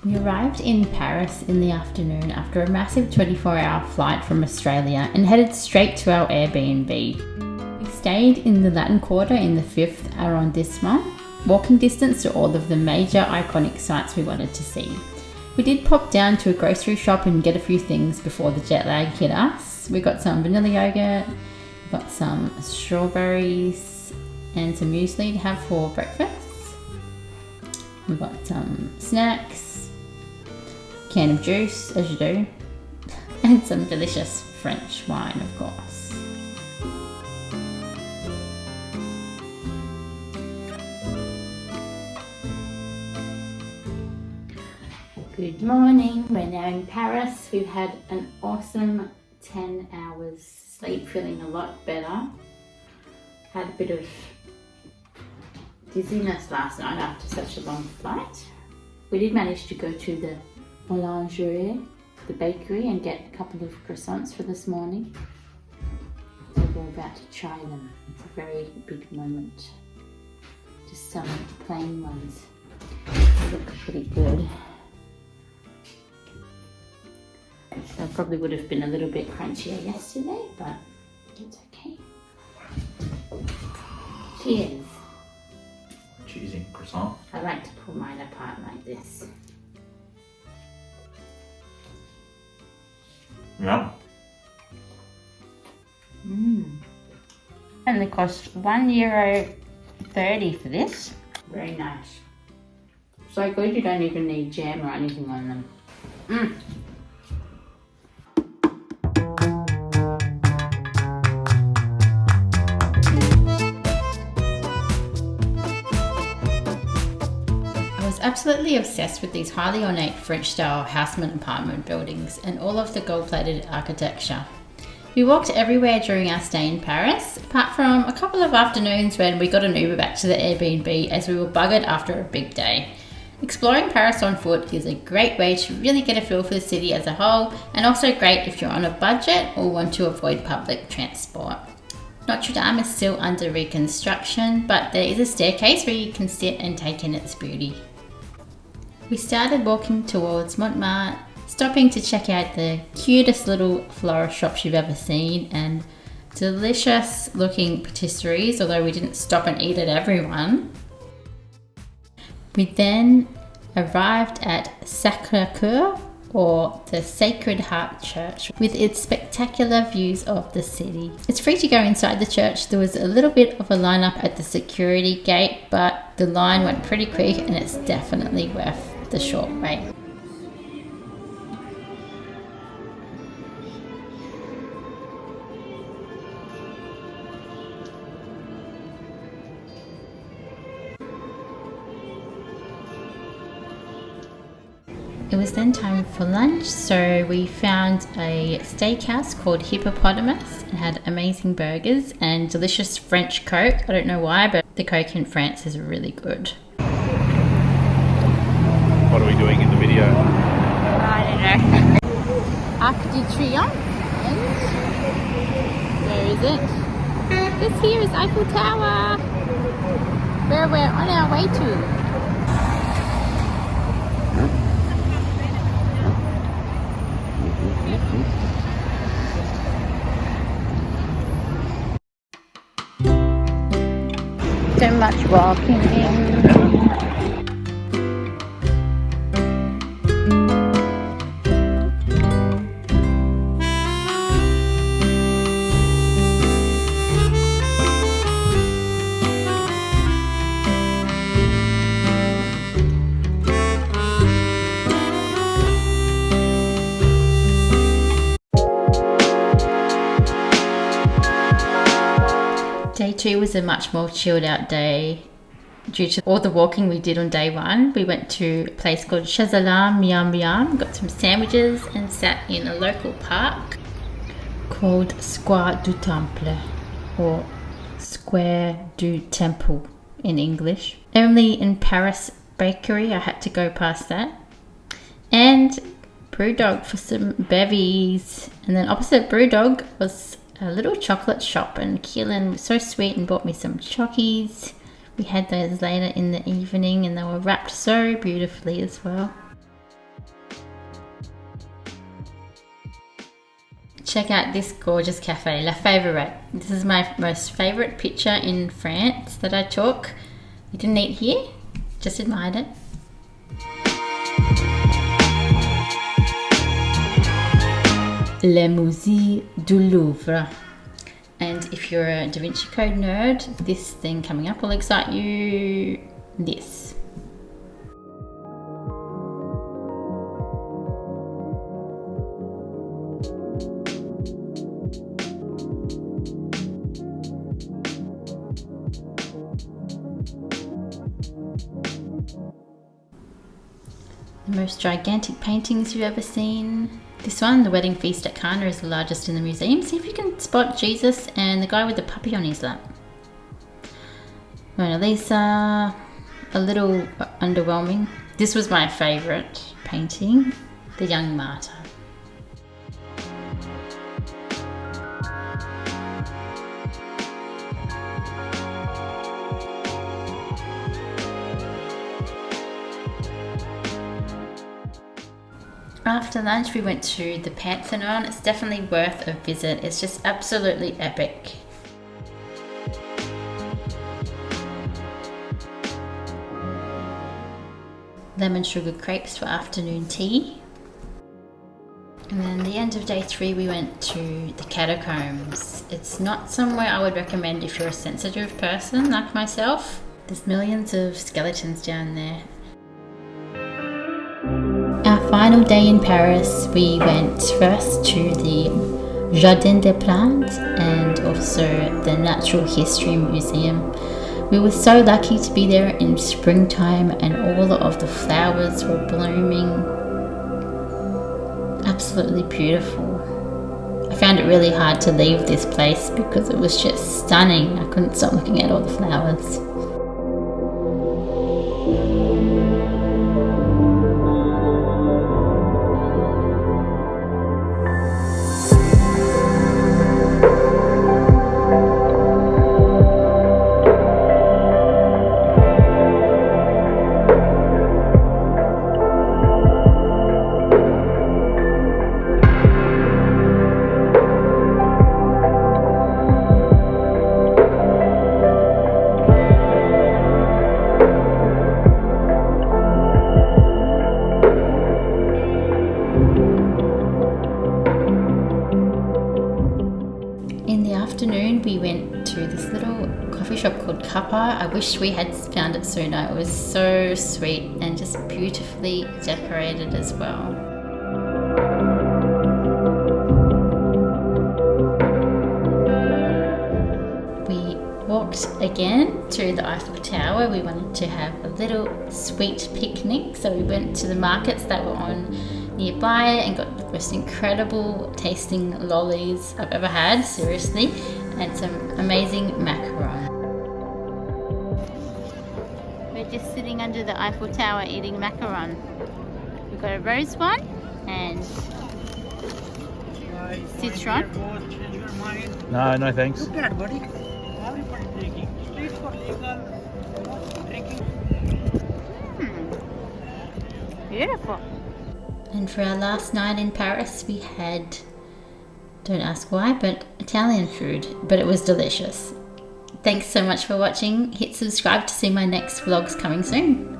We arrived in Paris in the afternoon after a massive 24-hour flight from Australia and headed straight to our Airbnb. We stayed in the Latin Quarter in the 5th arrondissement, walking distance to all of the major iconic sites we wanted to see. We did pop down to a grocery shop and get a few things before the jet lag hit us. We got some vanilla yogurt, we got some strawberries and some muesli to have for breakfast. We got some snacks, can of juice, as you do, and some delicious French wine, of course. Good morning, we're now in Paris. We've had an awesome 10 hours sleep, feeling a lot better. Had a bit of dizziness last night after such a long flight. We did manage to go to the boulangerie, the bakery, and get a couple of croissants for this morning. So we're about to try them. It's a very big moment. Just some plain ones. They look pretty good. They probably would have been a little bit crunchier yesterday, but it's okay. Cheers. Cheesy croissant. I like to pull mine apart like this. Yeah. And they cost €1.30 for this. Very nice. So good you don't even need jam or anything on them. I was absolutely obsessed with these highly ornate French-style houseman apartment buildings and all of the gold-plated architecture. We walked everywhere during our stay in Paris, apart from a couple of afternoons when we got an Uber back to the Airbnb as we were buggered after a big day. Exploring Paris on foot is a great way to really get a feel for the city as a whole, and also great if you're on a budget or want to avoid public transport. Notre Dame is still under reconstruction, but there is a staircase where you can sit and take in its beauty. We started walking towards Montmartre, stopping to check out the cutest little florist shops you've ever seen and delicious looking patisseries, although we didn't stop and eat at every one. We then arrived at Sacré-Cœur, or the Sacred Heart Church, with its spectacular views of the city. It's free to go inside the church. There was a little bit of a lineup at the security gate, but the line went pretty quick and it's definitely worth the short wait. It was then time for lunch, so we found a steakhouse called Hippopotamus and had amazing burgers and delicious French Coke. I don't know why, but the Coke in France is really good. What are we doing in the video? I don't know. Arc de Triomphe, and where is it? This here is Eiffel Tower, where we're on our way to. So much walking. Day 2 was a much more chilled out day due to all the walking we did on day 1. We went to a place called Chazalin Miam Miam, got some sandwiches and sat in a local park called Square du Temple, or Square du Temple in English. Only in Paris bakery I had to go past that. And Brewdog for some bevies. And then opposite Brewdog was a little chocolate shop, and Keelan was so sweet and bought me some chockies. We had those later in the evening and they were wrapped so beautifully as well. Check out this gorgeous cafe, La Favorite. This is my most favourite picture in France that I took. We didn't eat here, just admired it. Le Musée du Louvre. And if you're a Da Vinci Code nerd, this thing coming up will excite you. This. The most gigantic paintings you've ever seen. This one, The Wedding Feast at Cana, is the largest in the museum. See if you can spot Jesus and the guy with the puppy on his lap. Mona Lisa, a little underwhelming. This was my favourite painting, The Young Martyr. After lunch we went to the Pantheon. It's definitely worth a visit. It's just absolutely epic. Lemon sugar crepes for afternoon tea. And then the end of day 3 we went to the catacombs. It's not somewhere I would recommend if you're a sensitive person like myself. There's millions of skeletons down there. Our final day in Paris, we went first to the Jardin des Plantes and also the Natural History Museum. We were so lucky to be there in springtime and all of the flowers were blooming. Absolutely beautiful. I found it really hard to leave this place because it was just stunning. I couldn't stop looking at all the flowers. We went to this little coffee shop called Kappa. I wish we had found it sooner. It was so sweet and just beautifully decorated as well. We walked again to the Eiffel Tower. We wanted to have a little sweet picnic, so we went to the markets that were on nearby and got the most incredible tasting lollies I've ever had, seriously, and some amazing macaron. We're just sitting under the Eiffel Tower eating macaron. We've got a rose one and citron. No, no thanks. Look at, buddy. Everybody drinking. Streets for legal. Drinking. Beautiful. And for our last night in Paris, we had, don't ask why, but Italian food, but it was delicious. Thanks so much for watching. Hit subscribe to see my next vlogs coming soon.